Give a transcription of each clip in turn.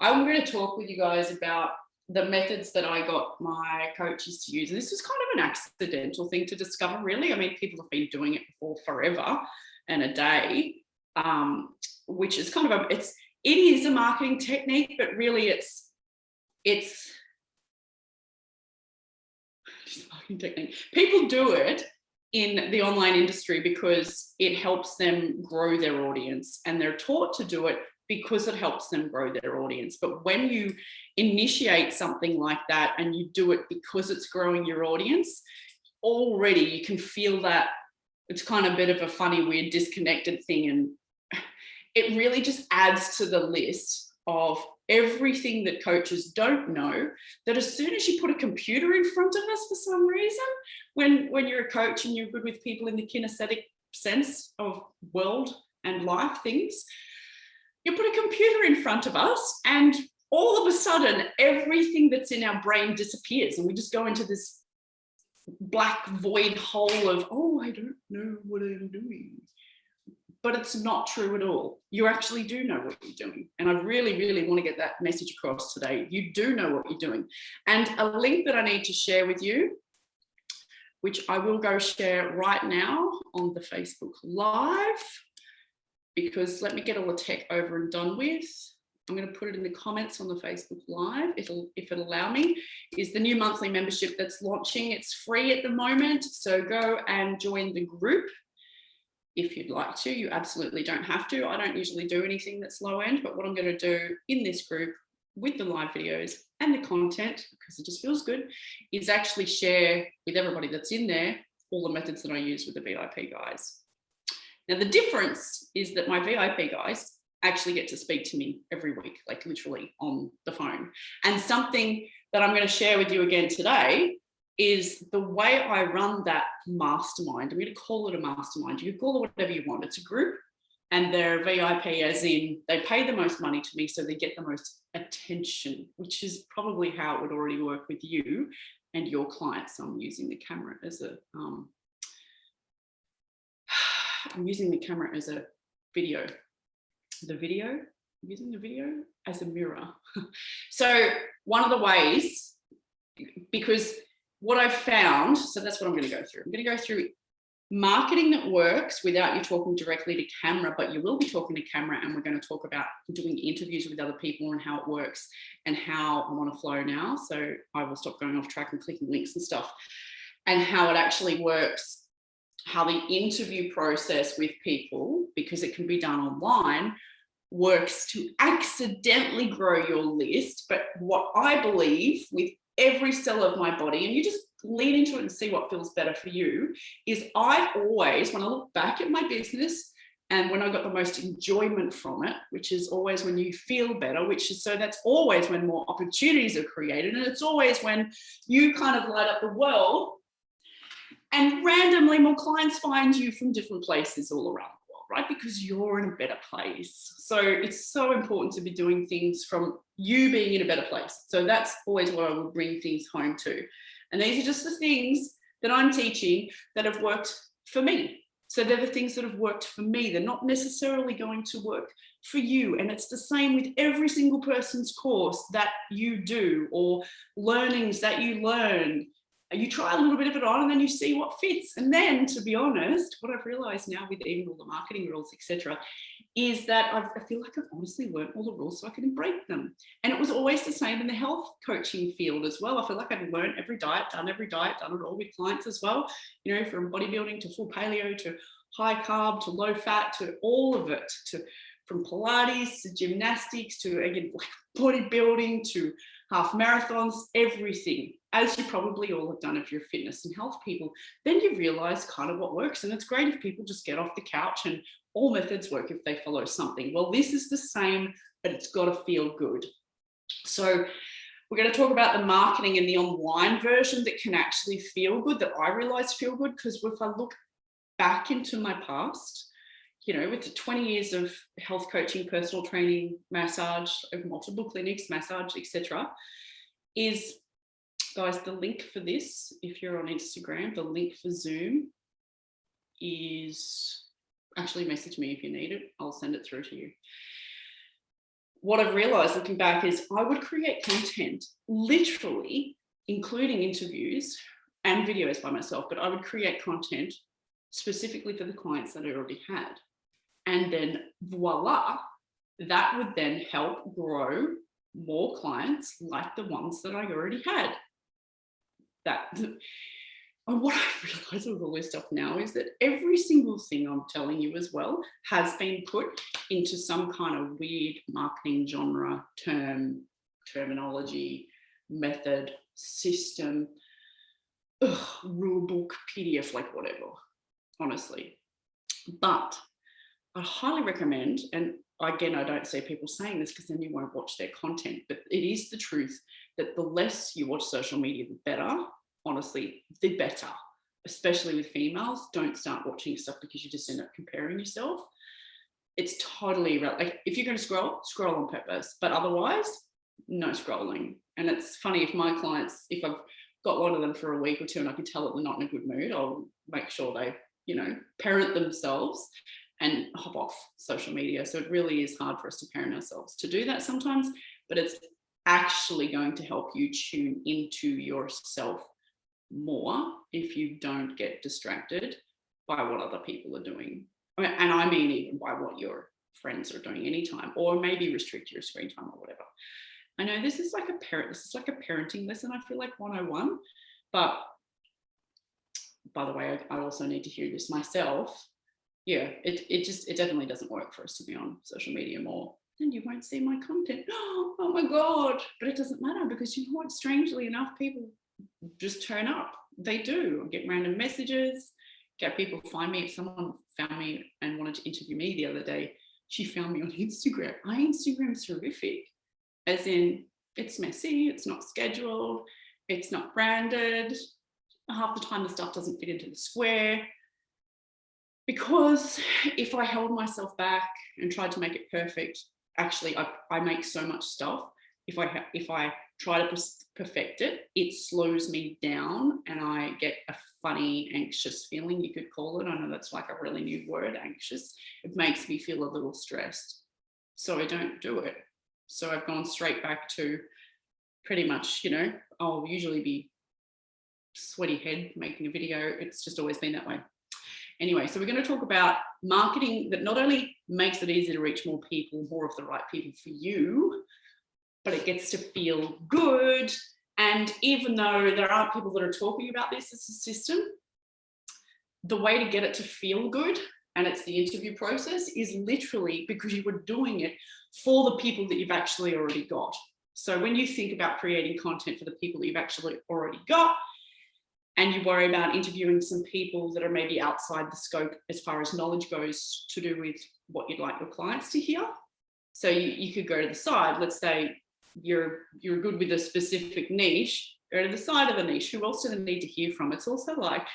I'm going to talk with you guys about the methods that I got my coaches to use. And this was kind of an accidental thing to discover, really. I mean, people have been doing it for forever and a day, which is kind of it is a marketing technique, but really it's just a marketing technique. People do it in the online industry because it helps them grow their audience, and they're taught to do it because it helps them grow their audience. But when you initiate something like that and you do it because it's growing your audience, already you can feel that it's kind of a bit of a funny, weird, disconnected thing. And it really just adds to the list of everything that coaches don't know, that as soon as you put a computer in front of us for some reason, when you're a coach and you're good with people in the kinesthetic sense of world and life things, you put a computer in front of us and all of a sudden everything that's in our brain disappears and we just go into this black void hole of, oh, I don't know what I'm doing. But it's not true at all. You actually do know what you're doing. And I really, really want to get that message across today. You do know what you're doing. And a link that I need to share with you, which I will go share right now on the Facebook Live, because let me get all the tech over and done with. I'm going to put it in the comments on the Facebook Live, if it'll allow me, is the new monthly membership that's launching. It's free at the moment, so go and join the group if you'd like to. You absolutely don't have to. I don't usually do anything that's low end, but what I'm going to do in this group with the live videos and the content, because it just feels good, is actually share with everybody that's in there all the methods that I use with the VIP guys. Now, the difference is that my VIP guys actually get to speak to me every week, like literally on the phone. And something that I'm going to share with you again today is the way I run that mastermind. I'm going to call it a mastermind. You can call it whatever you want. It's a group, and they're VIP as in they pay the most money to me, so they get the most attention, which is probably how it would already work with you and your clients. So I'm using the camera as a video. I'm using the video as a mirror. So one of the ways, because what I've found, so that's what I'm going to go through. I'm going to go through marketing that works without you talking directly to camera, but you will be talking to camera, and we're going to talk about doing interviews with other people and how it works and how I'm on a flow now. So I will stop going off track and clicking links and stuff, and how it actually works, how the interview process with people, because it can be done online, works to accidentally grow your list. But what I believe with every cell of my body, and you just lean into it and see what feels better for you, is I always, when I look back at my business and when I got the most enjoyment from it, which is always when you feel better, so that's always when more opportunities are created, and it's always when you kind of light up the world and randomly more clients find you from different places all around the world, right? Because you're in a better place. So it's so important to be doing things from you being in a better place. So that's always what I will bring things home to. And these are just the things that I'm teaching that have worked for me. So they're the things that have worked for me. They're not necessarily going to work for you. And it's the same with every single person's course that you do, or learnings that you learn. You try a little bit of it on and then you see what fits. And then, to be honest, what I've realized now with even all the marketing rules, etc., is that I feel like I've honestly learned all the rules so I can break them. And it was always the same in the health coaching field as well. I feel like I've learned every diet, done it all with clients as well, you know, from bodybuilding to full paleo to high carb to low fat to all of it, from Pilates to gymnastics to, again, bodybuilding to half marathons, everything, as you probably all have done if you're fitness and health people. Then you realize kind of what works. And it's great if people just get off the couch, and all methods work if they follow something. Well, this is the same, but it's got to feel good. So we're going to talk about the marketing and the online version that can actually feel good, that I realize feel good, because if I look back into my past, you know, with the 20 years of health coaching, personal training, massage, multiple clinics, massage, etc., is, guys, the link for this, if you're on Instagram, the link for Zoom is, actually message me if you need it. I'll send it through to you. what I've realized looking back is I would create content, literally, including interviews and videos by myself, but I would create content specifically for the clients that I already had. And then voila, that would then help grow more clients like the ones that I already had. And what I realize with all this stuff now is that every single thing I'm telling you as well has been put into some kind of weird marketing genre, terminology, method, system, rule book, PDF, like whatever, honestly. But I highly recommend, and again, I don't see people saying this because then you won't watch their content, but it is the truth that the less you watch social media, the better. Honestly, the better, especially with females. Don't start watching stuff because you just end up comparing yourself. It's totally like if you're going to scroll on purpose, but otherwise, no scrolling. And it's funny if my clients, if I've got one of them for a week or two and I can tell that they're not in a good mood, I'll make sure they, parent themselves and hop off social media. So it really is hard for us to parent ourselves to do that sometimes, but it's actually going to help you tune into yourself more if you don't get distracted by what other people are doing. And I mean even by what your friends are doing anytime, or maybe restrict your screen time or whatever. I know this is like a parenting lesson, I feel like 101, but by the way, I also need to hear this myself. Yeah, it definitely doesn't work for us to be on social media more. Then you won't see my content. Oh my God. But it doesn't matter because you know what, strangely enough, people just turn up. They do. I get random messages, get people find me. If someone found me and wanted to interview me the other day, she found me on Instagram. My Instagram's horrific. As in, it's messy, it's not scheduled, it's not branded. Half the time the stuff doesn't fit into the square. Because if I held myself back and tried to make it perfect, actually I make so much stuff. If I try to perfect it, it slows me down and I get a funny, anxious feeling, you could call it. I know that's like a really new word, anxious. It makes me feel a little stressed. So I don't do it. So I've gone straight back to pretty much, I'll usually be sweaty head making a video. It's just always been that way. Anyway, so we're going to talk about marketing that not only makes it easier to reach more people, more of the right people for you, but it gets to feel good. And even though there aren't people that are talking about this as a system, the way to get it to feel good, and it's the interview process, is literally because you were doing it for the people that you've actually already got. So when you think about creating content for the people that you've actually already got, and you worry about interviewing some people that are maybe outside the scope as far as knowledge goes to do with what you'd like your clients to hear. So you could go to the side. Let's say you're good with a specific niche, go to the side of the niche. Who else do they need to hear from? It's also like,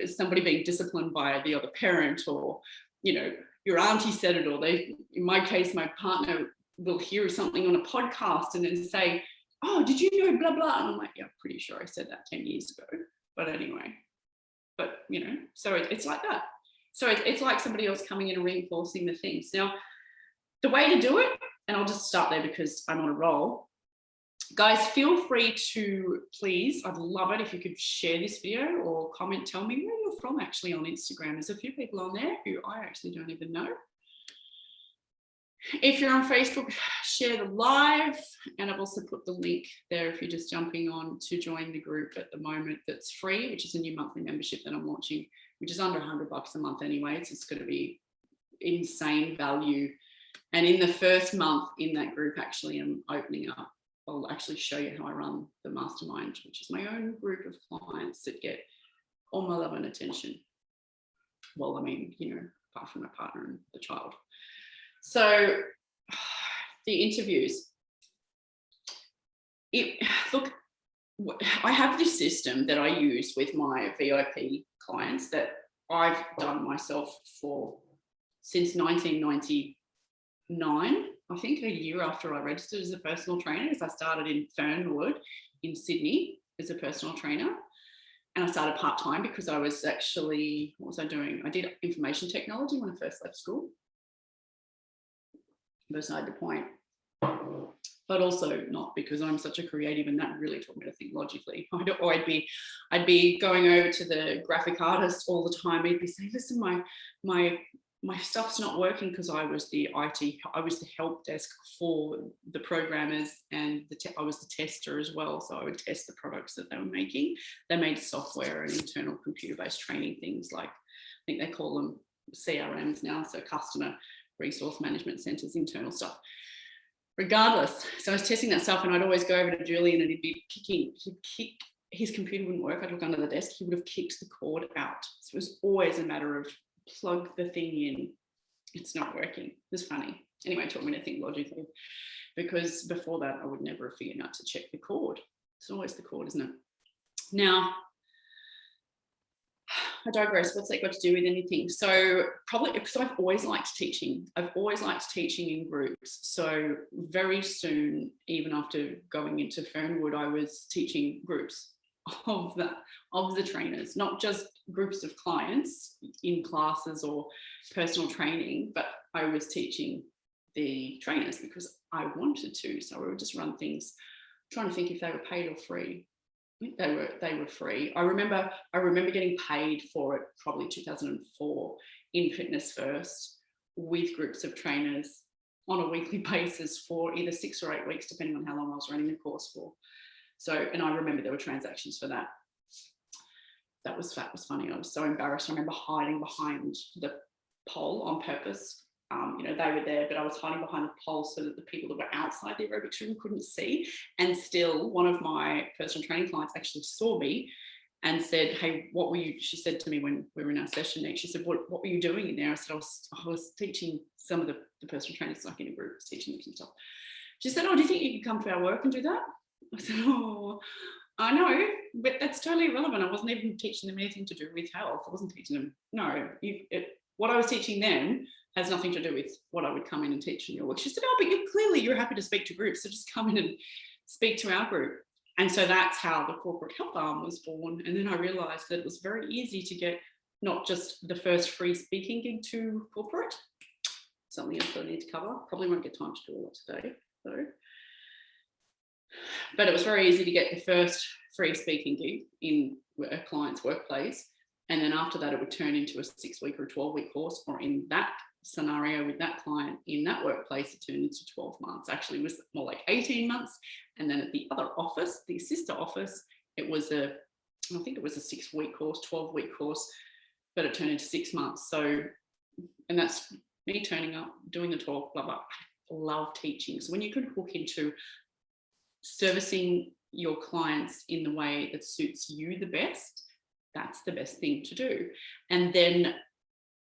somebody being disciplined by the other parent, or, your auntie said it, or in my case, my partner will hear something on a podcast and then say, oh, did you know blah, blah? And I'm like, yeah, I'm pretty sure I said that 10 years ago. But anyway, so it's like that. So it's like somebody else coming in and reinforcing the things. Now, the way to do it, and I'll just start there because I'm on a roll. Guys, feel free to please, I'd love it if you could share this video or comment, tell me where you're from actually on Instagram. There's a few people on there who I actually don't even know. If you're on Facebook, share the live, and I've also put the link there if you're just jumping on to join the group at the moment that's free, which is a new monthly membership that I'm launching, which is under $100 a month anyway. It's going to be insane value. And in the first month in that group, actually, I'm opening up. I'll actually show you how I run the mastermind, which is my own group of clients that get all my love and attention. Well, apart from my partner and the child. So the interviews, look, I have this system that I use with my VIP clients that I've done myself since 1999, I think, a year after I registered as a personal trainer, because I started in Fernwood in Sydney as a personal trainer. And I started part-time because I was actually, what was I doing? I did information technology when I first left school. beside the point. But also not because I'm such a creative, and that really taught me to think logically. I'd be going over to the graphic artist all the time. He'd be saying, listen, my stuff's not working, because I was the help desk for the programmers, and I was the tester as well. So I would test the products that they were making. They made software and internal computer-based training things, like I think they call them CRMs now, so customer resource management centers, internal stuff. Regardless, so I was testing that stuff, and I'd always go over to Julian, and he'd kick, his computer wouldn't work. I'd look under the desk, he would have kicked the cord out. So it was always a matter of plug the thing in, it's not working. It was funny. Anyway, it taught me to think logically, because before that I would never have figured out to check the cord. It's always the cord, isn't it? Now, I digress. What's that got to do with anything? So probably because I've always liked teaching. I've always liked teaching in groups. So very soon, even after going into Fernwood, I was teaching groups of the trainers, not just groups of clients in classes or personal training, but I was teaching the trainers because I wanted to. So we would just run things, trying to think if they were paid or free. They were free. I remember getting paid for it, probably 2004, in Fitness First, with groups of trainers on a weekly basis for either 6 or 8 weeks, depending on how long I was running the course for. So, and I remember there were transactions for that. That was funny. I was so embarrassed. I remember hiding behind the pole on purpose. They were there, but I was hiding behind the pole so that the people that were outside the aerobics room couldn't see. And still, one of my personal training clients actually saw me and said, hey, what were you, she said to me when we were in our session next, she said, what were you doing in there? I said, I was teaching some of the personal trainers, like in a group, teaching them some stuff. She said, oh, do you think you could come to our work and do that? I said, oh, I know, but that's totally irrelevant. I wasn't even teaching them anything to do with health. I wasn't teaching them, what I was teaching them has nothing to do with what I would come in and teach in your work. She said, oh, but you're happy to speak to groups, so just come in and speak to our group. And so that's how the corporate health arm was born. And then I realized that it was very easy to get not just the first free speaking gig to corporate, something else that I need to cover. Probably won't get time to do all that today, though. But it was very easy to get the first free speaking gig in a client's workplace. And then after that, it would turn into a 6-week or 12-week course, or in that scenario with that client in that workplace, it turned into 12 months. Actually, it was more like 18 months. And then at the other office, the sister office, I think it was a 6-week course, 12-week course, but it turned into 6 months. So, and that's me turning up, doing the talk, blah, blah. I love teaching. So when you can hook into servicing your clients in the way that suits you the best, that's the best thing to do. And then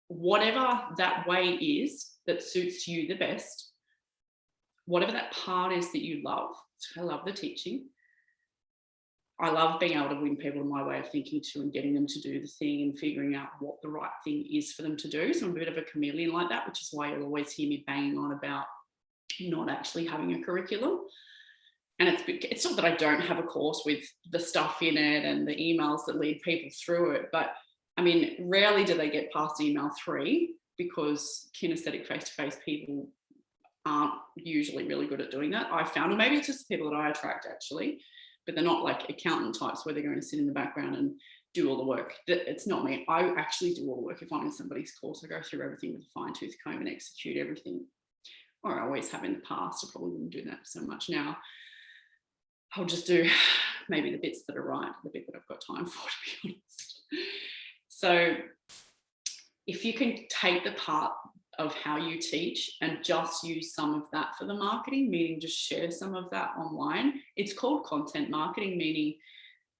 whatever that way is that suits you the best, whatever that part is that you love. So I love the teaching. I love being able to win people to my way of thinking too, and getting them to do the thing and figuring out what the right thing is for them to do. So I'm a bit of a chameleon like that, which is why you'll always hear me banging on about not actually having a curriculum. And it's not that I don't have a course with the stuff in it and the emails that lead people through it, but I mean, rarely do they get past email 3, because kinesthetic face-to-face people aren't usually really good at doing that. I found, or maybe it's just the people that I attract actually, but they're not like accountant types where they're going to sit in the background and do all the work. It's not me. I actually do all the work. If I'm in somebody's course, I go through everything with a fine-tooth comb and execute everything. Or I always have in the past. I probably wouldn't do that so much now. I'll just do maybe the bits that are right, the bit that I've got time for, to be honest. So if you can take the part of how you teach and just use some of that for the marketing, meaning just share some of that online. It's called content marketing, meaning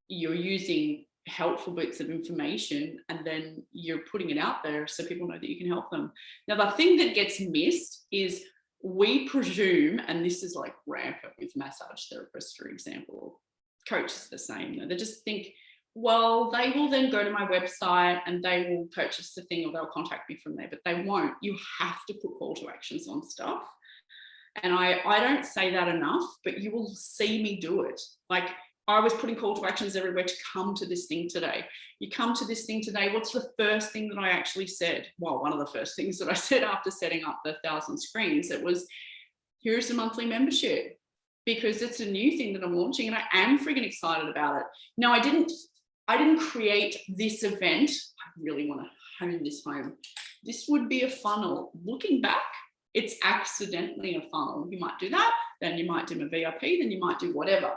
you're using helpful bits of information and then you're putting it out there so people know that you can help them. Now, the thing that gets missed is we presume, and this is like rampant with massage therapists, for example, coaches are the same. They just think, well, they will then go to my website and they will purchase the thing or they'll contact me from there, but they won't. You have to put call to actions on stuff. And I don't say that enough, but you will see me do it. Like I was putting call to actions everywhere to come to this thing today. You come to this thing today. What's the first thing that I actually said? Well, one of the first things that I said after setting up the 1,000 screens, it was, here's the monthly membership, because it's a new thing that I'm launching and I am freaking excited about it. No, I didn't create this event. I really want to hone this home. This would be a funnel. Looking back, it's accidentally a funnel. You might do that, then you might do a VIP, then you might do whatever.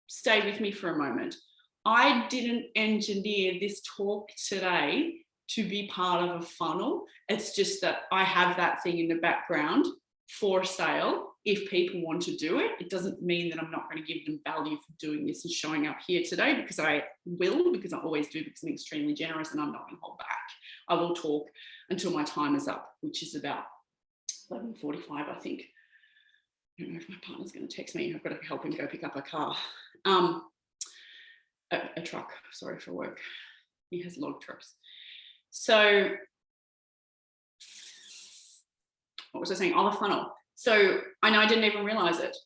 Stay with me for a moment. I didn't engineer this talk today to be part of a funnel. It's just that I have that thing in the background for sale. If people want to do it, it doesn't mean that I'm not going to give them value for doing this and showing up here today, because I will, because I always do, because I'm extremely generous and I'm not going to hold back. I will talk until my time is up, which is about 11:45, I think. I don't know if my partner's going to text me. I've got to help him go pick up a car. A truck, sorry, for work. He has log trucks. So what was I saying? Oh, the funnel. So I know I didn't even realize it.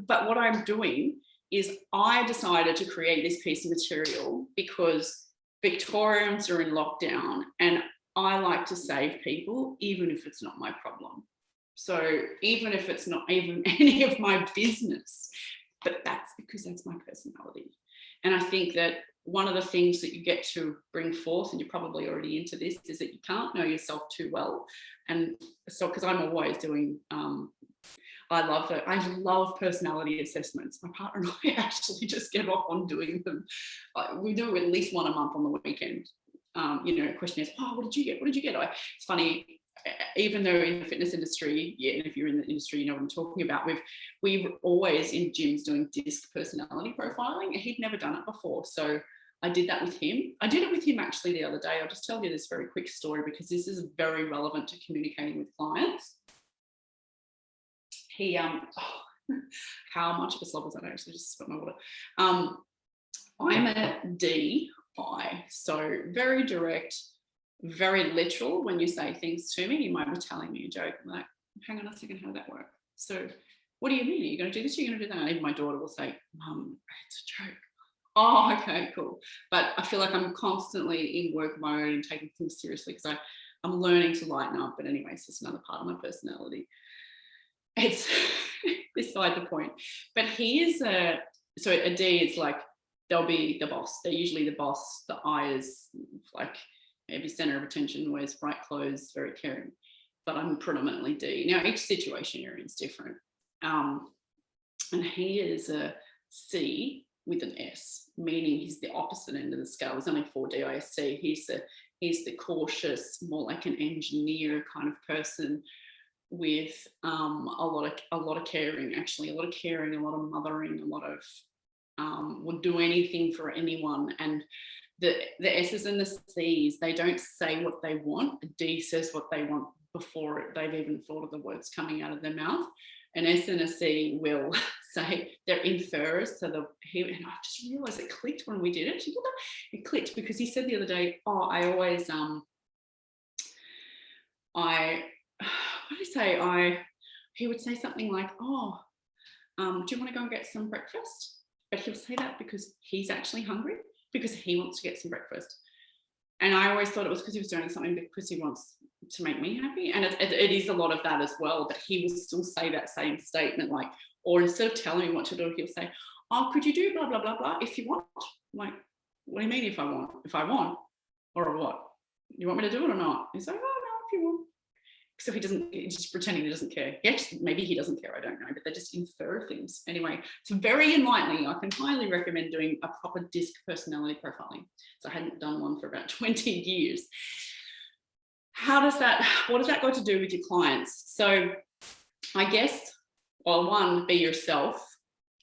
But what I'm doing is I decided to create this piece of material because Victorians are in lockdown and I like to save people, even if it's not my problem. So even if it's not even any of my business, but that's because that's my personality. And I think that one of the things that you get to bring forth, and you're probably already into this, is that you can't know yourself too well. And so, because I'm always doing, I love personality assessments. My partner and I actually just get off on doing them. We do at least one a month on the weekend. Questionnaires. Oh, what did you get? What did you get? It's funny. Even though in the fitness industry, yeah, and if you're in the industry, you know what I'm talking about. We've always in gyms doing DISC personality profiling, and he'd never done it before. So I did that with him. I did it with him actually the other day. I'll just tell you this very quick story because this is very relevant to communicating with clients. He how much of a slob was that? I actually just spit my water. I'm a DI, so very direct, very literal. When you say things to me, you might be telling me a joke. I'm like, hang on a second, how did that work? So what do you mean? Are you going to do this? Are you going to do that? And even my daughter will say, Mum, it's a joke. Oh, okay, cool. But I feel like I'm constantly in work mode and taking things seriously because I'm learning to lighten up. But anyway, it's just another part of my personality. It's beside the point. But he is a D is like, they'll be the boss. They're usually the boss. The I is like maybe center of attention, wears bright clothes, very caring. But I'm predominantly D. Now, each situation you're in is different. And he is a C with an S, meaning he's the opposite end of the scale. There's only 4 DISC. He's the cautious, more like an engineer kind of person with a lot of caring, actually, a lot of caring, a lot of mothering, a lot of would do anything for anyone. And the S's and the C's, they don't say what they want. The D says what they want before they've even thought of the words coming out of their mouth. An S and a C will say they're inferers. So and I just realized it clicked when we did it. It clicked because he said the other day, oh, I always, he would say something like, oh, do you want to go and get some breakfast? But he'll say that because he's actually hungry, because he wants to get some breakfast. And I always thought it was because he was doing something because he wants to make me happy. And it is a lot of that as well, but he will still say that same statement, like, or instead of telling me what to do, he'll say, oh, could you do blah, blah, blah, blah, if you want? I'm like, what do you mean if I want? If I want? Or what? You want me to do it or not? He's like, oh, no, if you want. So he's just pretending he doesn't care. Maybe he doesn't care, I don't know, but they just infer things. Anyway, it's very enlightening. I can highly recommend doing a proper DISC personality profiling. So I hadn't done one for about 20 years. What does that got to do with your clients? So I guess, well, one, be yourself,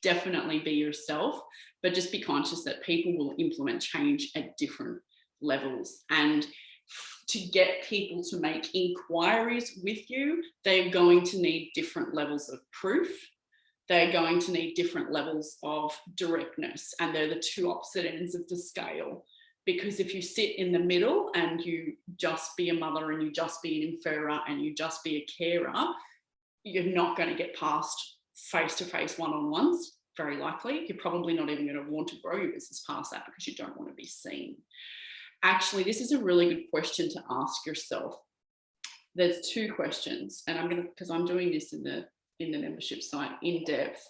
definitely be yourself, but just be conscious that people will implement change at different levels. And to get people to make inquiries with you, they're going to need different levels of proof. They're going to need different levels of directness. And they're the two opposite ends of the scale. Because if you sit in the middle and you just be a mother and you just be an inferer and you just be a carer, you're not going to get past face-to-face one-on-ones, very likely. You're probably not even going to want to grow your business past that because you don't want to be seen. Actually, this is a really good question to ask yourself. There's 2 questions, and because I'm doing this in the in the membership site in depth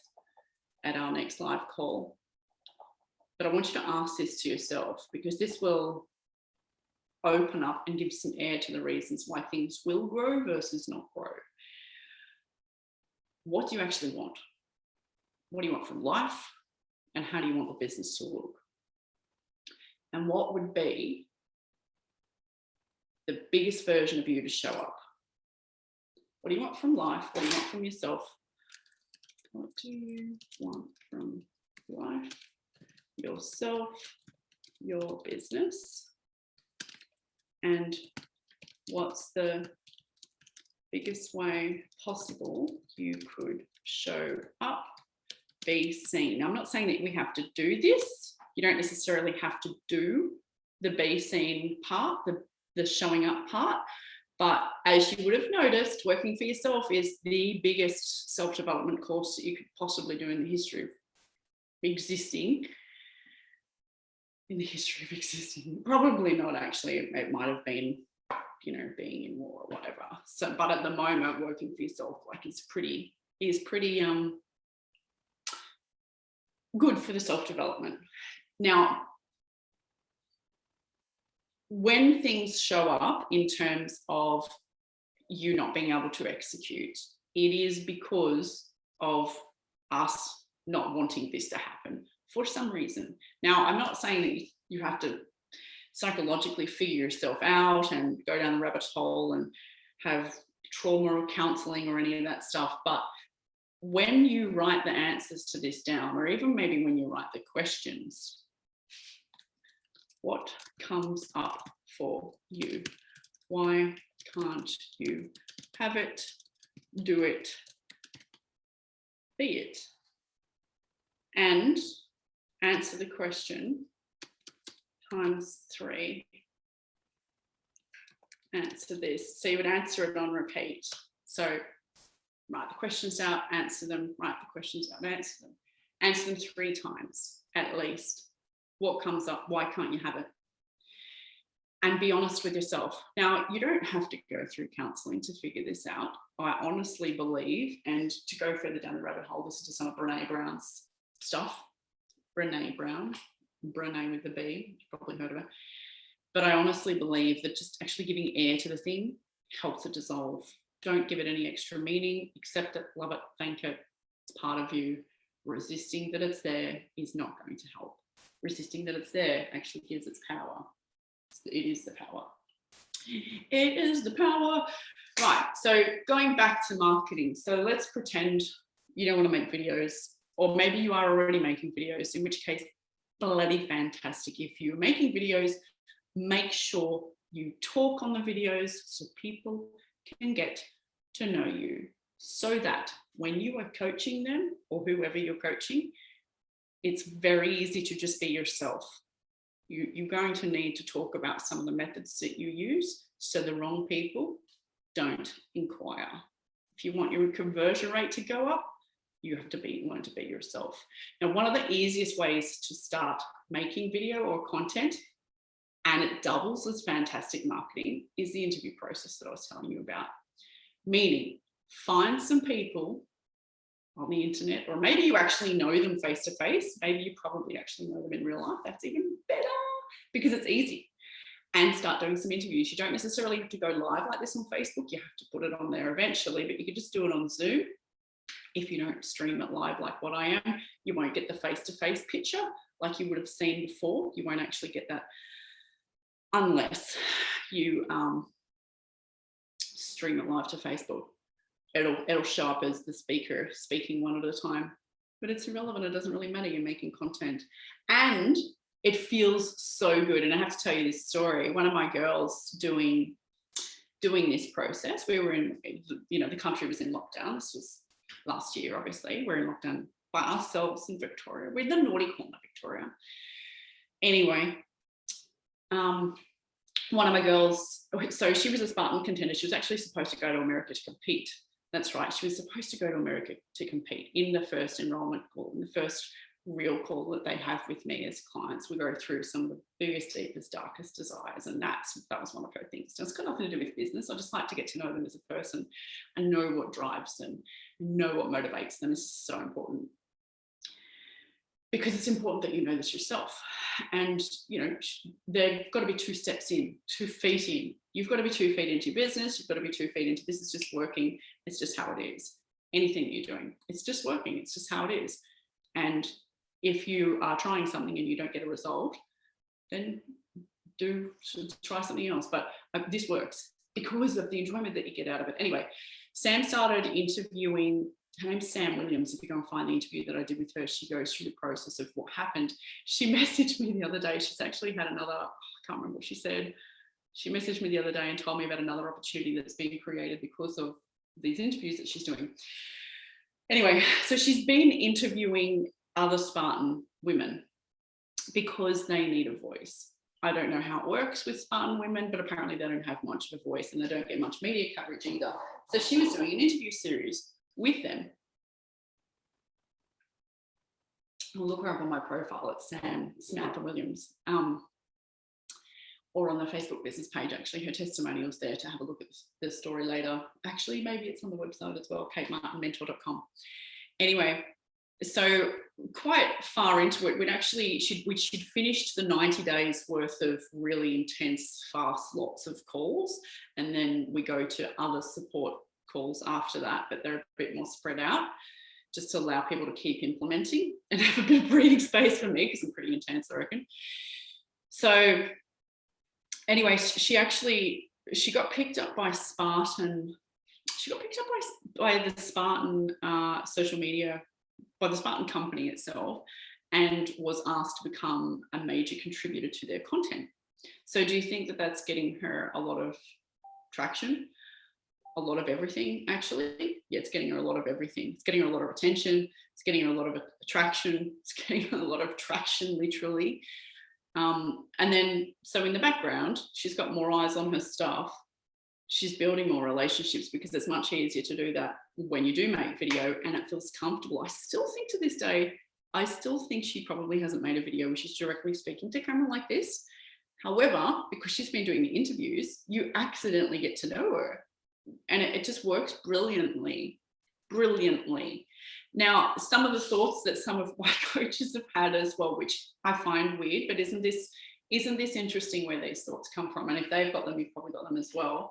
at our next live call. But I want you to ask this to yourself, because this will open up and give some air to the reasons why things will grow versus not grow. What do you actually want? What do you want from life? And how do you want the business to look? And what would be the biggest version of you to show up? What do you want from life? What do you want from yourself? What do you want from life, yourself, your business? And what's the biggest way possible you could show up, be seen? Now, I'm not saying that we have to do this. You don't necessarily have to do the be seen part, the showing up part. But as you would have noticed, working for yourself is the biggest self-development course that you could possibly do in the history of existing. Probably not, actually. It might have been, being in war or whatever. So, but at the moment, working for yourself, is pretty good for the self-development. Now, when things show up in terms of you not being able to execute, it is because of us not wanting this to happen for some reason. Now, I'm not saying that you have to psychologically figure yourself out and go down the rabbit hole and have trauma or counseling or any of that stuff, but when you write the answers to this down, or even maybe when you write the questions, what comes up for you? Why can't you have it, do it, be it? And answer the question times 3. Answer this. So you would answer it on repeat. So write the questions out, answer them, write the questions out, answer them. Answer them 3 times at least. What comes up? Why can't you have it? And be honest with yourself. Now, you don't have to go through counseling to figure this out. I honestly believe, and to go further down the rabbit hole, listen to some of Brene Brown's stuff. Brene Brown, Brene with the B, you've probably heard of her. But I honestly believe that just actually giving air to the thing helps it dissolve. Don't give it any extra meaning. Accept it, love it, thank it. It's part of you. Resisting that it's there is not going to help. Resisting that it's there actually gives its power. It is the power. It is the power. Right, so going back to marketing. So let's pretend you don't want to make videos, or maybe you are already making videos, in which case, bloody fantastic. If you're making videos, make sure you talk on the videos so people can get to know you, so that when you are coaching them, or whoever you're coaching, it's very easy to just be yourself. You're going to need to talk about some of the methods that you use so the wrong people don't inquire. If you want your conversion rate to go up, you have to learn to be yourself. Now, one of the easiest ways to start making video or content, and it doubles as fantastic marketing, is the interview process that I was telling you about. Meaning, find some people on the internet, or maybe you actually know them face to face. Maybe you probably actually know them in real life. That's even better because it's easy. And start doing some interviews. You don't necessarily have to go live like this on Facebook. You have to put it on there eventually, but you can just do it on Zoom. If you don't stream it live like what I am, you won't get the face-to-face picture like you would have seen before. You won't actually get that unless you stream it live to Facebook. It'll show up as the speaker speaking one at a time, but it's irrelevant. It doesn't really matter. You're making content, and it feels so good. And I have to tell you this story. One of my girls doing this process, we were in, the country was in lockdown. This was last year, obviously. We're in lockdown by ourselves in Victoria. We're in the naughty corner of Victoria. Anyway, one of my girls, so she was a Spartan contender. She was actually supposed to go to America to compete. That's right. She was supposed to go to America to compete in the first enrollment, or in the first real call that they have with me as clients. We go through some of the biggest, deepest, darkest desires, and that was one of her things. So it's got nothing to do with business. I just like to get to know them as a person and know what drives them, know what motivates them. Is so important, because it's important that you know this yourself. And you know, they've got to be 2 steps in, 2 feet in. You've got to be 2 feet into your business. You've got to be 2 feet into this is just working. It's just how it is. Anything that you're doing, it's just working. It's just how it is. And if you are trying something and you don't get a result, then try something else. But this works because of the enjoyment that you get out of it. Anyway, Sam started interviewing. Her name's Sam Williams. If you go and find the interview that I did with her, she goes through the process of what happened. She messaged me the other day. She's actually had another, I can't remember what she said. She messaged me the other day and told me about another opportunity that's been created because of these interviews that she's doing. Anyway, so she's been interviewing other Spartan women because they need a voice. I don't know how it works with Spartan women, but apparently they don't have much of a voice and they don't get much media coverage either. So she was doing an interview series with them. I'll look her up on my profile. It's Samantha Williams. Or on the Facebook business page, actually, her testimonial's there to have a look at the story later. Actually, maybe it's on the website as well, katemartinmentor.com. Anyway, so quite far into it, she'd finished the 90 days worth of really intense, fast lots of calls. And then we go to other support calls after that, but they're a bit more spread out, just to allow people to keep implementing and have a bit of breathing space for me, because I'm pretty intense, I reckon. So anyway, she got picked up by Spartan. She got picked up by the Spartan social media, by the Spartan company itself, and was asked to become a major contributor to their content. So do you think that that's getting her a lot of traction? A lot of everything, actually. Yeah, it's getting her a lot of everything. It's getting her a lot of attention. It's getting her a lot of attraction. It's getting her a lot of traction, literally. And then, so in the background, she's got more eyes on her stuff. She's building more relationships, because it's much easier to do that when you do make video and it feels comfortable. I still think to this day, I still think she probably hasn't made a video where she's directly speaking to camera like this. However, because she's been doing the interviews, you accidentally get to know her. And it just works brilliantly, brilliantly. Now, some of the thoughts that some of my coaches have had as well, which I find weird, but isn't this interesting where these thoughts come from? And if they've got them, you've probably got them as well.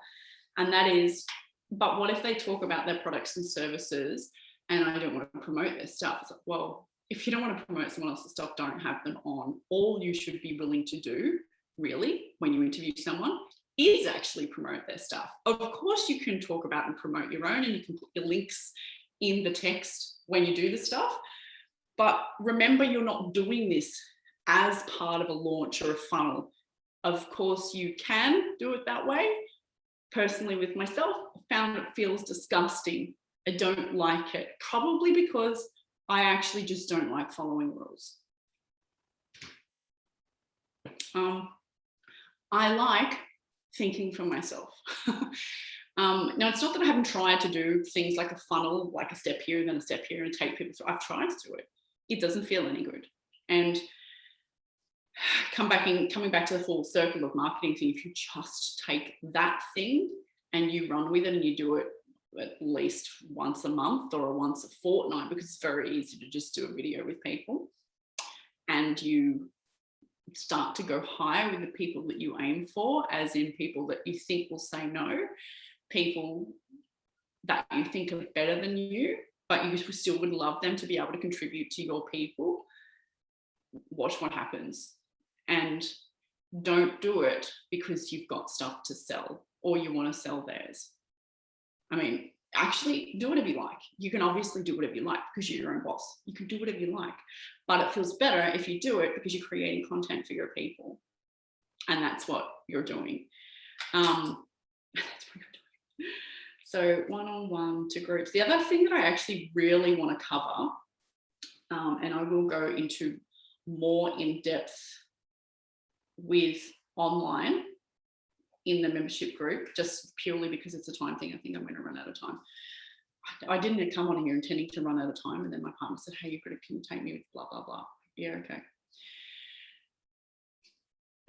And that is, but what if they talk about their products and services and I don't want to promote their stuff? It's like, well, if you don't want to promote someone else's stuff, don't have them on. All you should be willing to do, really, when you interview someone, is actually promote their stuff. Of course, you can talk about and promote your own, and you can put your links in the text when you do the stuff. But remember, you're not doing this as part of a launch or a funnel. Of course, you can do it that way. Personally, with myself, I found it feels disgusting. I don't like it, probably because I actually just don't like following rules. I like thinking for myself. Now, it's not that I haven't tried to do things like a funnel, like a step here and then a step here, and take people through. I've tried to do it. It doesn't feel any good. And coming back to the full circle of marketing thing, if you just take that thing and you run with it and you do it at least once a month or once a fortnight, because it's very easy to just do a video with people, and you start to go higher with the people that you aim for, as in people that you think will say no, people that you think are better than you, but you still would love them to be able to contribute to your people. Watch what happens. And don't do it because you've got stuff to sell or you want to sell theirs. I mean, actually do whatever you like. You can obviously do whatever you like because you're your own boss. You can do whatever you like, but it feels better if you do it because you're creating content for your people. And that's what you're doing. That's what you're doing. So one-on-one to groups. The other thing that I actually really want to cover, and I will go into more in depth with online in the membership group, just purely because it's a time thing. I think I'm going to run out of time. I didn't come on here intending to run out of time. And then my partner said, hey, can you take me with blah, blah, blah. Yeah, okay.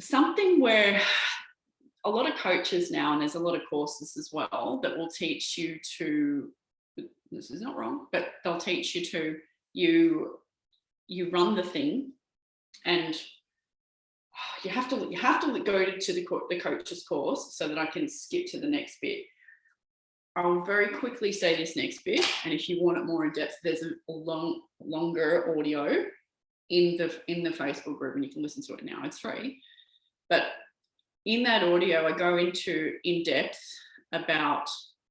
Something where a lot of coaches now, and there's a lot of courses as well that will teach you to, this is not wrong, but they'll teach you to, you run the thing, and you have to go to the coach's course so that I can skip to the next bit. I'll very quickly say this next bit, and if you want it more in depth, there's a longer audio in the Facebook group, and you can listen to it now. It's free, but in that audio, I go into in depth about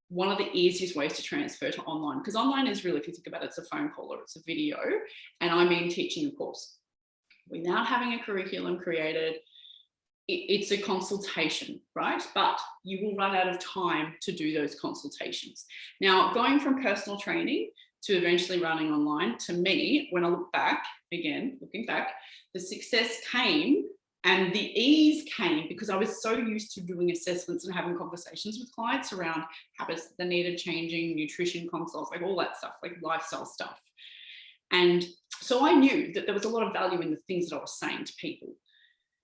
one of the easiest ways to transfer to online, because online is really, if you think about it, it's a phone call or it's a video, and I mean teaching a course without having a curriculum created. It's a consultation, right? But you will run out of time to do those consultations. Now, going from personal training to eventually running online, to me, when I look back, again, looking back, the success came and the ease came because I was so used to doing assessments and having conversations with clients around habits that needed changing, nutrition consults, like all that stuff, like lifestyle stuff. And so I knew that there was a lot of value in the things that I was saying to people.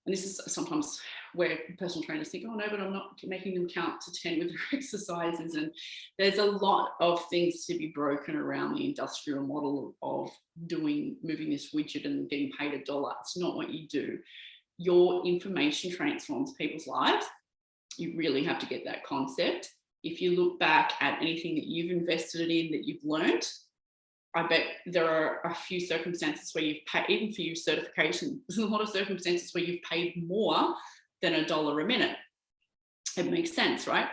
And this is sometimes where personal trainers think, oh no, but I'm not making them count to 10 with their exercises. And there's a lot of things to be broken around the industrial model of moving this widget and getting paid $1. It's not what you do. Your information transforms people's lives. You really have to get that concept. If you look back at anything that you've invested in, that you've learned, I bet there are a few circumstances where you've paid, even for your certification, there's a lot of circumstances where you've paid more than $1 a minute. It makes sense, right?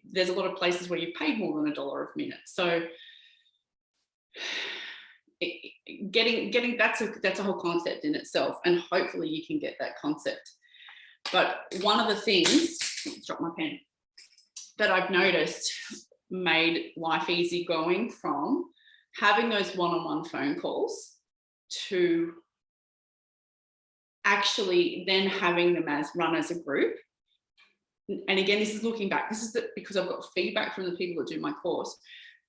There's a lot of places where you've paid more than $1 a minute. So getting that's a whole concept in itself, and hopefully you can get that concept. But one of the things, drop my pen, that I've noticed made life easy going from having those one-on-one phone calls to actually then having them run as a group. And again, this is looking back, because I've got feedback from the people that do my course.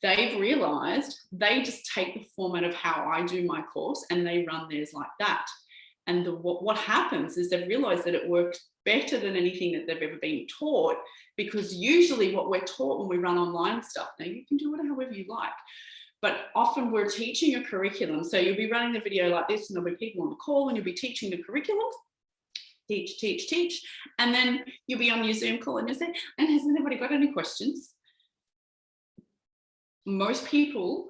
They've realized they just take the format of how I do my course and they run theirs like that. And what happens is they've realized that it works better than anything that they've ever been taught, because usually what we're taught when we run online stuff, now you can do it however you like, but often we're teaching a curriculum. So you'll be running the video like this and there'll be people on the call and you'll be teaching the curriculum, teach. And then you'll be on your Zoom call and you'll say, and has anybody got any questions? Most people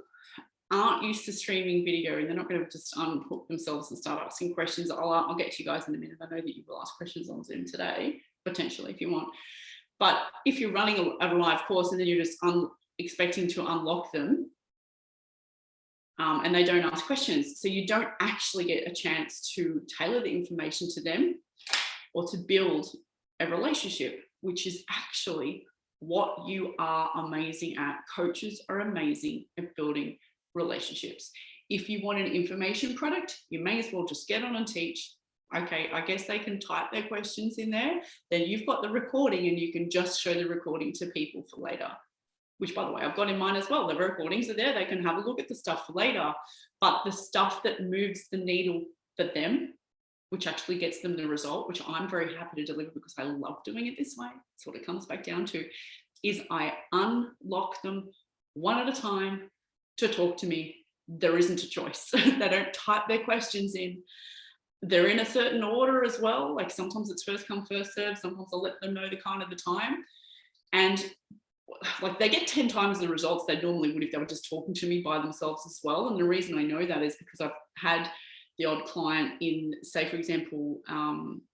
aren't used to streaming video and they're not going to just unhook themselves and start asking questions. I'll get to you guys in a minute. I know that you will ask questions on Zoom today, potentially, if you want. But if you're running a live course and then you're just expecting to unlock them, and they don't ask questions, so you don't actually get a chance to tailor the information to them or to build a relationship, which is actually what you are amazing at. Coaches are amazing at building relationships. If you want an information product, you may as well just get on and teach. Okay, I guess they can type their questions in there. Then you've got the recording and you can just show the recording to people for later, which, by the way, I've got in mine as well. The recordings are there. They can have a look at the stuff for later. But the stuff that moves the needle for them, which actually gets them the result, which I'm very happy to deliver because I love doing it this way, that's what it comes back down to, is I unlock them one at a time to talk to me. There isn't a choice. They don't type their questions in. They're in a certain order as well. Like sometimes it's first come, first serve. Sometimes I'll let them know the time. And like they get 10 times the results they normally would if they were just talking to me by themselves as well. And the reason I know that is because I've had the odd client in, say, for example,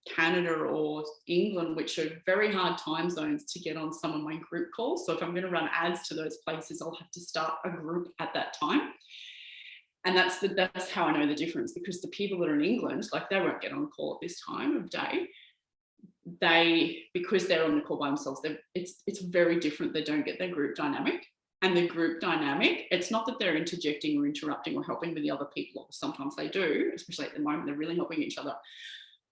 Canada or England, which are very hard time zones to get on some of my group calls. So if I'm going to run ads to those places, I'll have to start a group at that time. And that's how I know the difference, because the people that are in England, like they won't get on a call at this time of day. Because they're on the call by themselves, it's very different. They don't get their group dynamic. And the group dynamic, it's not that they're interjecting or interrupting or helping with the other people. Sometimes they do, especially at the moment, they're really helping each other.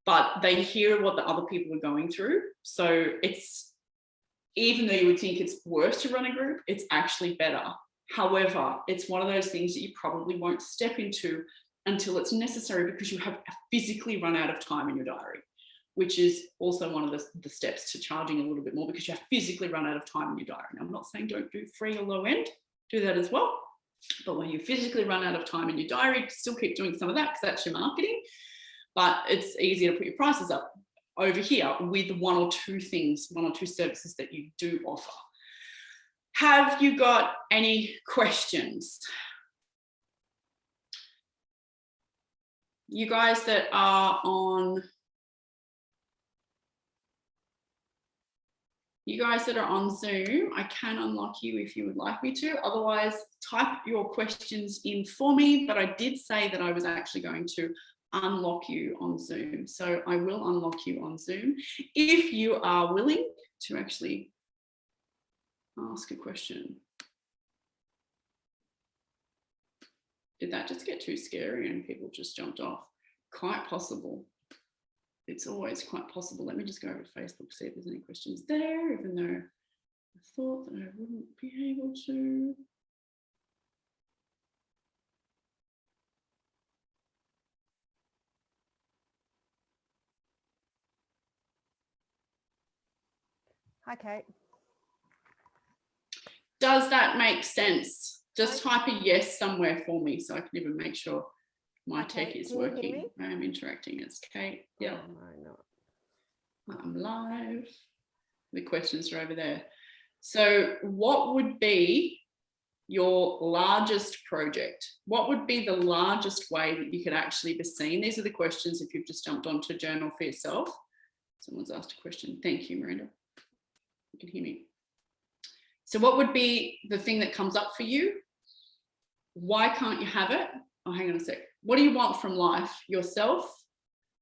But they hear what the other people are going through. So it's, even though you would think it's worse to run a group, it's actually better However, it's one of those things that you probably won't step into until it's necessary because you have physically run out of time in your diary, which is also one of the steps to charging a little bit more, because you have physically run out of time in your diary. Now, I'm not saying don't do free or low end, do that as well. But when you physically run out of time in your diary, still keep doing some of that because that's your marketing. But it's easier to put your prices up over here with one or two services that you do offer. Have you got any questions? You guys that are on Zoom, I can unlock you if you would like me to. Otherwise, type your questions in for me. But I did say that I was actually going to unlock you on Zoom. So I will unlock you on Zoom if you are willing to actually ask a question. Did that just get too scary and people just jumped off? Quite possible. It's always quite possible. Let me just go over to Facebook, see if there's any questions there, even though I thought that I wouldn't be able to. Hi, Kate. Does that make sense? Just type a yes somewhere for me so I can even make sure my tech is working. I am interacting as Kate. Yeah. I'm live. The questions are over there. So what would be your largest project? What would be the largest way that you could actually be seen? These are the questions if you've just jumped onto Journal for yourself. Someone's asked a question. Thank you, Miranda. You can hear me. So what would be the thing that comes up for you? Why can't you have it? Oh, hang on a sec. What do you want from life, yourself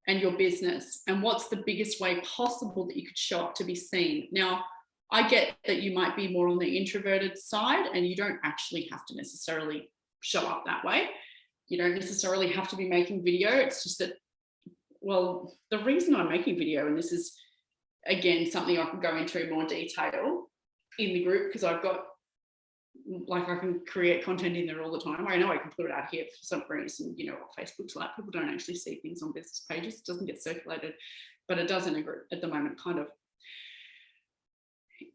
and your business? And what's the biggest way possible that you could show up to be seen? Now, I get that you might be more on the introverted side and you don't actually have to necessarily show up that way. You don't necessarily have to be making video. It's just that, well, the reason I'm making video, and this is, again, something I can go into in more detail in the group, because I've got, like, I can create content in there all the time. I know I can put it out here for some reason. You know what Facebook's like. People don't actually see things on business pages. It doesn't get circulated, but it does in a group at the moment, kind of.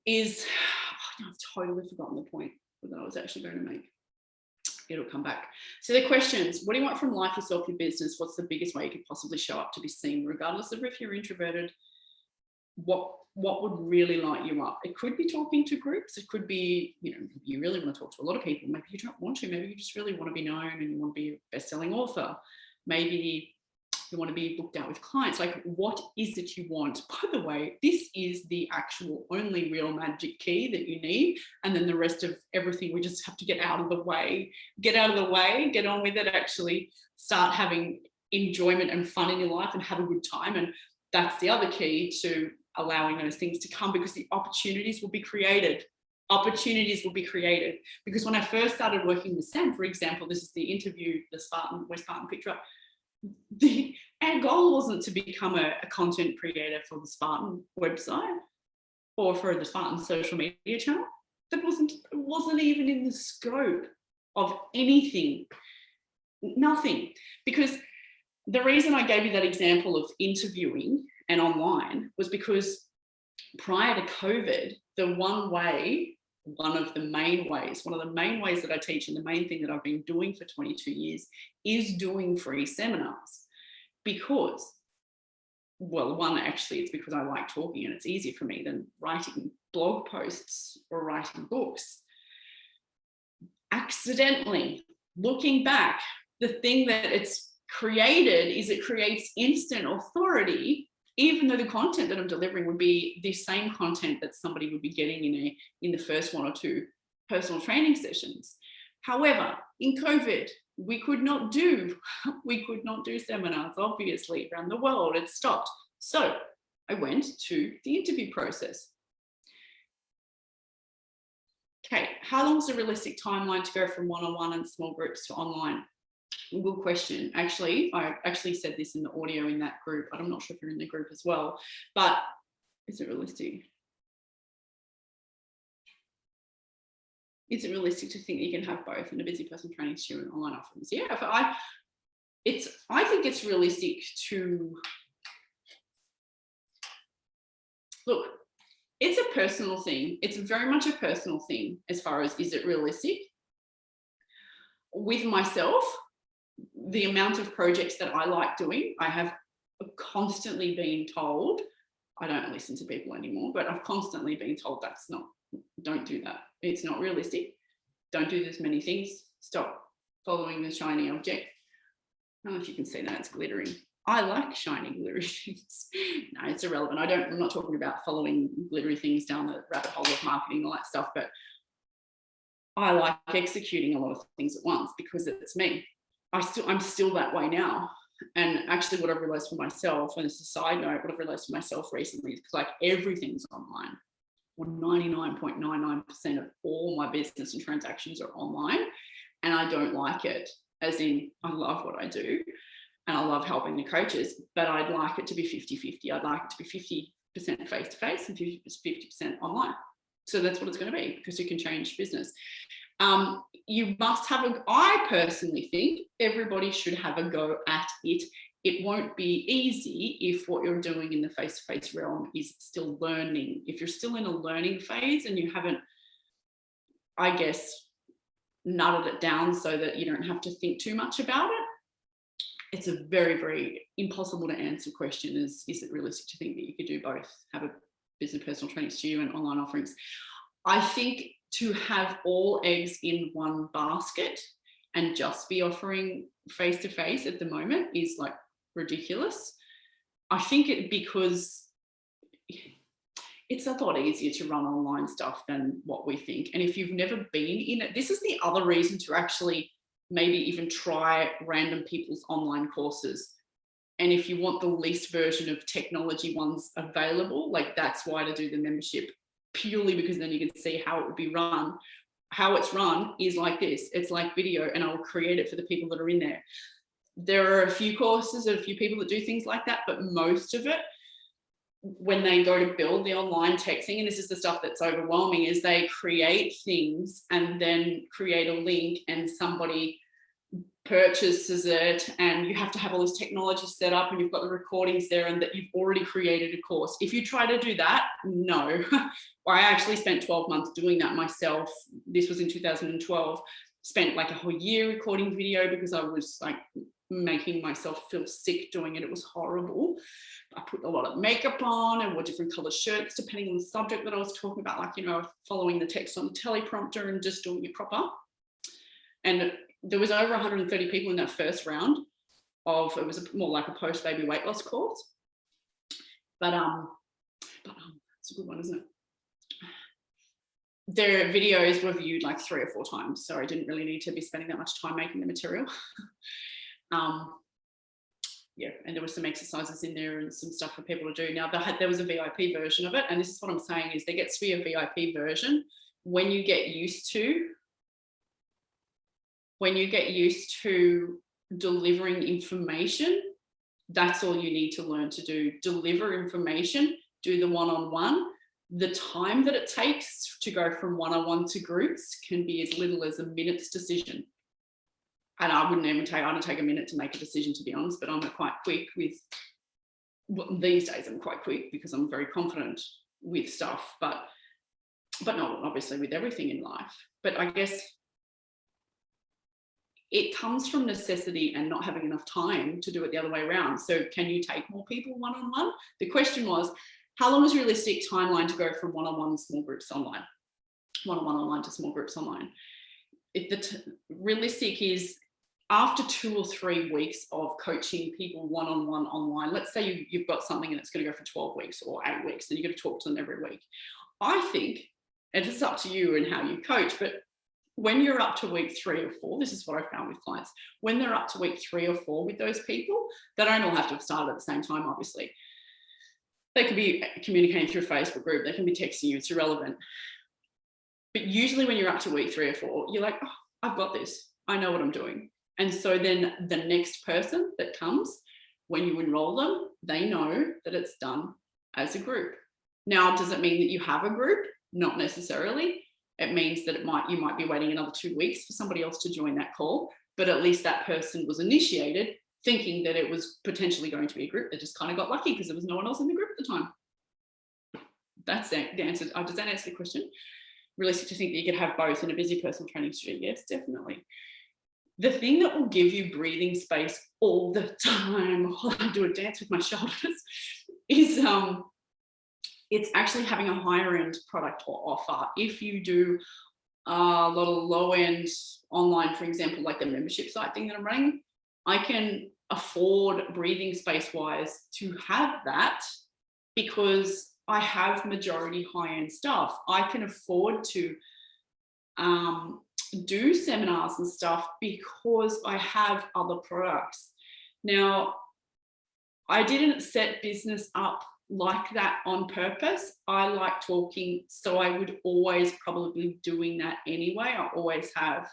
I've totally forgotten the point that I was actually going to make. It'll come back. So the questions: what do you want from life, yourself, your business? What's the biggest way you could possibly show up to be seen, regardless of if you're introverted? What would really light you up? It could be talking to groups. It could be, you know, you really want to talk to a lot of people. Maybe you don't want to. Maybe you just really want to be known and you want to be a best-selling author. Maybe you want to be booked out with clients. Like, what is it you want? By the way, this is the actual only real magic key that you need. And then the rest of everything, we just have to get out of the way. Get out of the way, get on with it, actually start having enjoyment and fun in your life and have a good time. And that's the other key to allowing those things to come, because the opportunities will be created. Opportunities will be created. Because when I first started working with Sam, for example, this is the interview, the West Spartan picture up. Our goal wasn't to become a content creator for the Spartan website or for the Spartan social media channel. That wasn't even in the scope of anything. Nothing. Because the reason I gave you that example of interviewing and online was because prior to COVID, one of the main ways that I teach, and the main thing that I've been doing for 22 years is doing free seminars. Because, well, one, actually, it's because I like talking and it's easier for me than writing blog posts or writing books. Accidentally, looking back, the thing that it's created is it creates instant authority, even though the content that I'm delivering would be the same content that somebody would be getting in the first one or two personal training sessions. However, in COVID, we could not do seminars, obviously, around the world. It stopped. So I went to the interview process. Okay, how long is a realistic timeline to go from one-on-one and small groups to online? Good question. Actually, I actually said this in the audio in that group, but I'm not sure if you're in the group as well. But is it realistic? is it realistic to think that you can have both in a busy person training studio and online offerings? Yeah, I think it's realistic to look. It's a personal thing. It's very much a personal thing as far as, is it realistic? With myself, the amount of projects that I like doing, I have constantly been told, I don't listen to people anymore, but I've constantly been told don't do that. It's not realistic. Don't do this many things. Stop following the shiny object. I don't know if you can see that, it's glittering. I like shiny glittery things. No, it's irrelevant. I'm not talking about following glittery things down the rabbit hole of marketing and all that stuff, but I like executing a lot of things at once because it's me. I'm still that way now. And actually what I've realized for myself, and it's a side note, what I've realized for myself recently is like everything's online. Well, 99.99% of all my business and transactions are online. And I don't like it, as in I love what I do. And I love helping the coaches, but I'd like it to be 50-50. I'd like it to be 50% face-to-face and 50% online. So that's what it's going to be, because you can change business. You must have I personally think everybody should have a go at it. It won't be easy if what you're doing in the face-to-face realm is still learning. If you're still in a learning phase and you haven't, I guess, nutted it down so that you don't have to think too much about it, it's a very, very impossible to answer question. Is it realistic to think that you could do both, have a business personal training studio and online offerings? I think to have all eggs in one basket and just be offering face-to-face at the moment is like ridiculous. I think because it's a lot easier to run online stuff than what we think. And if you've never been in it, this is the other reason to actually maybe even try random people's online courses. And if you want the least version of technology ones available, like that's why to do the membership, purely because then you can see how it would be run. How it's run is like this. It's like video, and I'll create it for the people that are in there. There are a few courses and a few people that do things like that, but most of it, when they go to build the online tech thing, and this is the stuff that's overwhelming, is they create things and then create a link and somebody purchases it, and you have to have all this technology set up and you've got the recordings there and that you've already created a course. If you try to do that, no. I actually spent 12 months doing that myself. This was in 2012. Spent like a whole year recording video because I was like making myself feel sick doing it. It was horrible. I put a lot of makeup on and wore different color shirts depending on the subject that I was talking about, like, following the text on the teleprompter and just doing it proper. And there was over 130 people in that first round of, it was more like a post-baby weight loss course. But it's a good one, isn't it? Their videos were viewed like 3 or 4 times, so I didn't really need to be spending that much time making the material. Yeah, and there were some exercises in there and some stuff for people to do. Now, there was a VIP version of it, and this is what I'm saying is there gets to be a VIP version when you get used to delivering information. That's all you need to learn to do. Deliver information, do the one-on-one. The time that it takes to go from one-on-one to groups can be as little as a minute's decision. And I don't take a minute to make a decision, to be honest, but I'm quite quick with, well, these days I'm quite quick because I'm very confident with stuff, but not obviously with everything in life. But I guess it comes from necessity and not having enough time to do it the other way around. So can you take more people one-on-one? The question was, how long is a realistic timeline to go from one-on-one to small groups online? One-on-one online to small groups online. Realistic is after 2 or 3 weeks of coaching people one-on-one online. Let's say you've got something and it's going to go for 12 weeks or 8 weeks and you're going to talk to them every week. I think, and it's up to you and how you coach, but when you're up to week 3 or 4, this is what I found with clients, when they're up to week 3 or 4 with those people, they don't all have to have started at the same time, obviously. They could be communicating through a Facebook group, they can be texting you, it's irrelevant. But usually when you're up to week 3 or 4, you're like, oh, I've got this, I know what I'm doing. And so then the next person that comes, when you enroll them, they know that it's done as a group. Now, does it mean that you have a group? Not necessarily. it means that you might be waiting another 2 weeks for somebody else to join that call, but at least that person was initiated thinking that it was potentially going to be a group. They just kind of got lucky because there was no one else in the group at the time. That's the answer. Does that answer the question? Realistic to think that you could have both in a busy personal training studio? Yes, definitely. The thing that will give you breathing space all the time, while I do a dance with my shoulders, is it's actually having a higher end product or offer. If you do a lot of low end online, for example, like the membership site thing that I'm running, I can afford breathing space wise to have that because I have majority high end stuff. I can afford to do seminars and stuff because I have other products. Now, I didn't set business up like that on purpose. I like talking, so I would always probably be doing that anyway. I always have.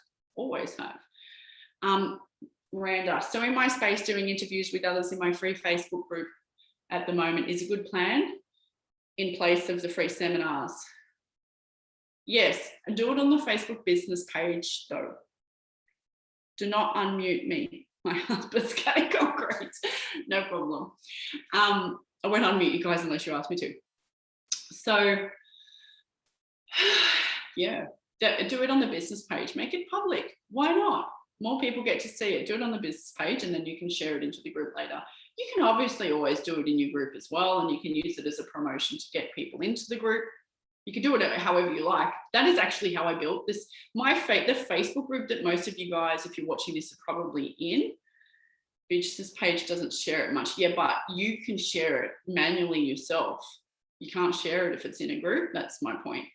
Miranda, so in my space, doing interviews with others in my free Facebook group at the moment is a good plan in place of the free seminars. Yes, do it on the Facebook business page though. Do not unmute me. My husband's getting concrete. No problem. I won't unmute you guys unless you ask me to. So yeah, do it on the business page. Make it public. Why not? More people get to see it. Do it on the business page and then you can share it into the group later. You can obviously always do it in your group as well, and you can use it as a promotion to get people into the group. You can do it however you like. That is actually how I built this. The Facebook group that most of you guys, if you're watching this, are probably in. Business page doesn't share it much. Yeah, but you can share it manually yourself. You can't share it if it's in a group. That's my point.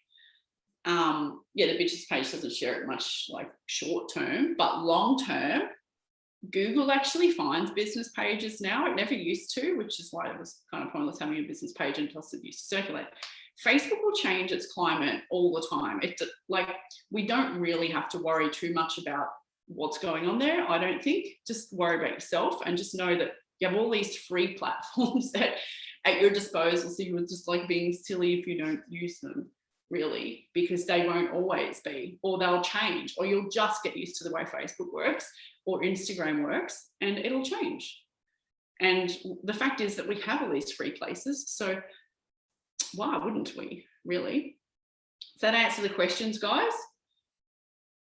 Yeah, the business page doesn't share it much like short term, but long term, Google actually finds business pages now. It never used to, which is why it was kind of pointless having a business page, and plus it used to circulate. Facebook will change its climate all the time. We don't really have to worry too much about what's going on there, I don't think. Just worry about yourself and just know that you have all these free platforms at your disposal. So you're just like being silly if you don't use them, really, because they won't always be, or they'll change, or you'll just get used to the way Facebook works or Instagram works and it'll change. And the fact is that we have all these free places. So why wouldn't we, really? Does that answer the questions, guys?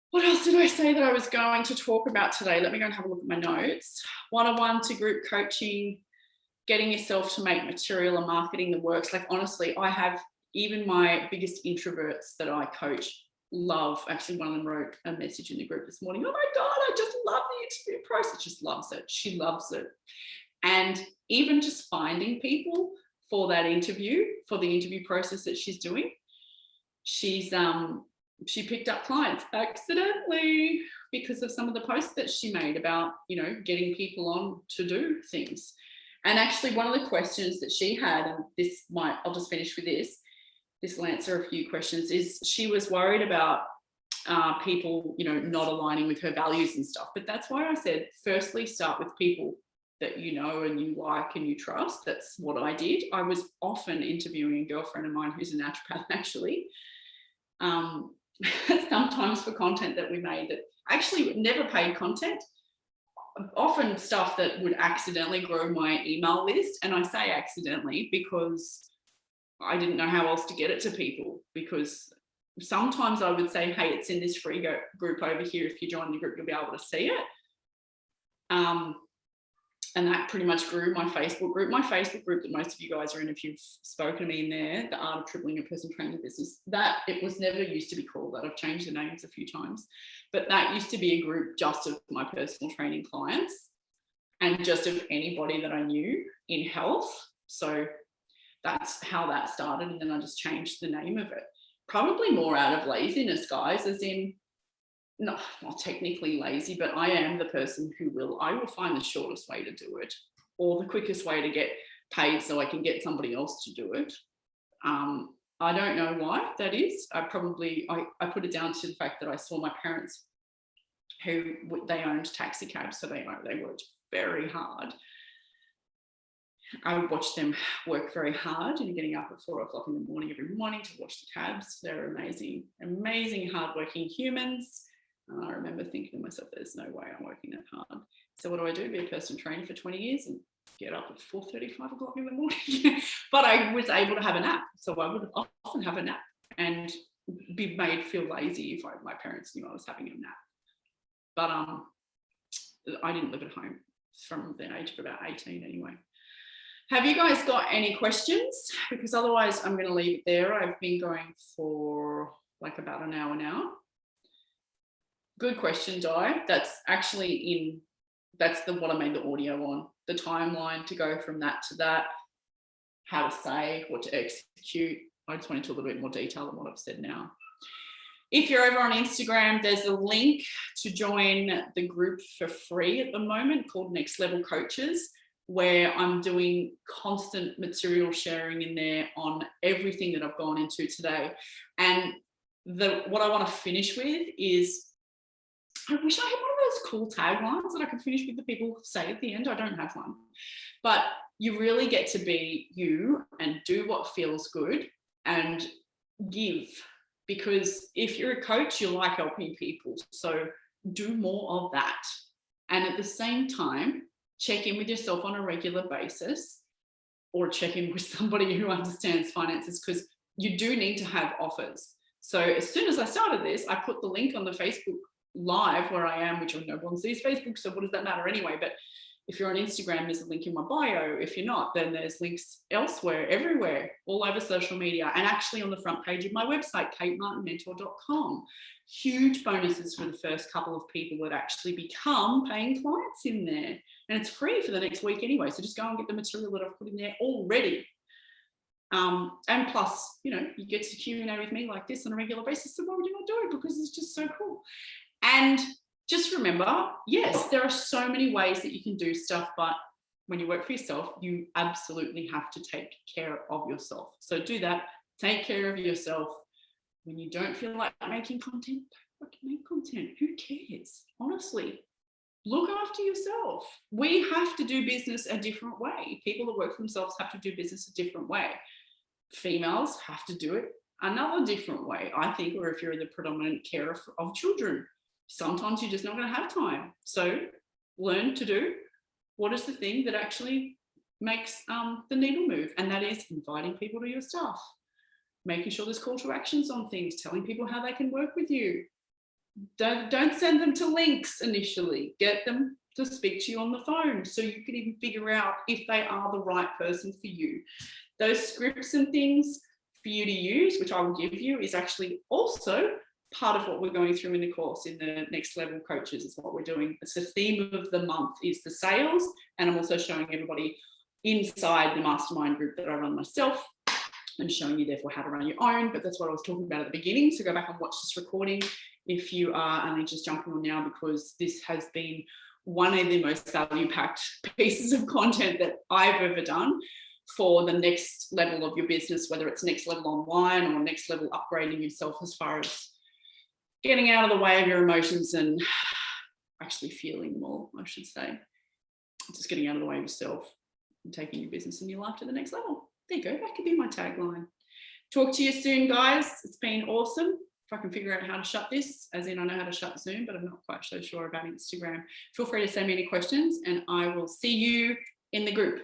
What else did I say that I was going to talk about today? Let me go and have a look at my notes. One-on-one to group coaching, getting yourself to make material and marketing that works. Like, honestly, I have even my biggest introverts that I coach love. Actually, one of them wrote a message in the group this morning. Oh my God, I just love the interview process. Just loves it. She loves it. And even just finding people for that interview, for the interview process that she's doing, she picked up clients accidentally because of some of the posts that she made about, getting people on to do things. And actually, one of the questions that she had, and I'll just finish with this will answer a few questions, is she was worried about people, not aligning with her values and stuff. But that's why I said, firstly, start with people that you know and you like and you trust. That's what I did. I was often interviewing a girlfriend of mine who's a naturopath, actually. Sometimes for content that we made that actually never paid content, often stuff that would accidentally grow my email list. And I say accidentally because I didn't know how else to get it to people, because sometimes I would say, hey, it's in this free group over here. If you join the group, you'll be able to see it. And that pretty much grew my Facebook group. My Facebook group that most of you guys are in, if you've spoken to me in there, the Art of Tripling a Personal Training Business, that it was never used to be called that. I've changed the names a few times. But that used to be a group just of my personal training clients and just of anybody that I knew in health. So that's how that started. And then I just changed the name of it. Probably more out of laziness, guys, as in, not technically lazy, but I am the person I will find the shortest way to do it, or the quickest way to get paid so I can get somebody else to do it. I don't know why that is. I put it down to the fact that I saw my parents, who they owned taxi cabs, so they worked very hard. I watch them work very hard and getting up at 4 o'clock in the morning every morning to watch the tabs. They're amazing, amazing, hardworking humans. And I remember thinking to myself, there's no way I'm working that hard. So what do? Be a personal trainer for 20 years and get up at 4:30, 5 o'clock in the morning. But I was able to have a nap. So I would often have a nap and be made feel lazy if my parents knew I was having a nap. But I didn't live at home from the age of about 18 anyway. Have you guys got any questions? Because otherwise I'm going to leave it there. I've been going for like about an hour now. Good question, Di. That's actually that's what I made the audio on. The timeline to go from that to that, how to say, what to execute. I just went into a little bit more detail than what I've said now. If you're over on Instagram, there's a link to join the group for free at the moment called Next Level Coaches, where I'm doing constant material sharing in there on everything that I've gone into today. And what I want to finish with is, I wish I had one of those cool taglines that I could finish with the people say at the end. I don't have one. But you really get to be you and do what feels good and give. Because if you're a coach, you like helping people. So do more of that. And at the same time, check in with yourself on a regular basis, or check in with somebody who understands finances, because you do need to have offers. So as soon as I started this, I put the link on the Facebook Live where I am, which no one sees Facebook, so what does that matter anyway? But if you're on Instagram, there's a link in my bio. If you're not, then there's links elsewhere, everywhere, all over social media, and actually on the front page of my website, katemartinmentor.com. Huge bonuses for the first couple of people that actually become paying clients in there. And it's free for the next week anyway. So just go and get the material that I've put in there already. And plus, you get to Q&A with me like this on a regular basis. So why would you not do it? Because it's just so cool. And just remember, yes, there are so many ways that you can do stuff, but when you work for yourself, you absolutely have to take care of yourself. So do that. Take care of yourself. When you don't feel like making content, make content. Who cares? Honestly, look after yourself. We have to do business a different way. People that work for themselves have to do business a different way. Females have to do it another different way, I think, or if you're the predominant carer of children. Sometimes you're just not going to have time. So learn to do what is the thing that actually makes the needle move. And that is inviting people to your stuff, making sure there's call to actions on things, telling people how they can work with you. Don't send them to links initially. Get them to speak to you on the phone so you can even figure out if they are the right person for you. Those scripts and things for you to use, which I will give you, is actually also part of what we're going through in the course in the Next Level Coaches is what we're doing. It's the theme of the month is the sales. And I'm also showing everybody inside the mastermind group that I run myself and showing you therefore how to run your own. But that's what I was talking about at the beginning. So go back and watch this recording if you are only just jumping on now, because this has been one of the most value-packed pieces of content that I've ever done for the next level of your business, whether it's next level online or next level upgrading yourself as far as getting out of the way of your emotions and actually feeling more, I should say. Just getting out of the way of yourself and taking your business and your life to the next level. There you go. That could be my tagline. Talk to you soon, guys. It's been awesome. If I can figure out how to shut this, as in I know how to shut Zoom, but I'm not quite so sure about Instagram. Feel free to send me any questions and I will see you in the group.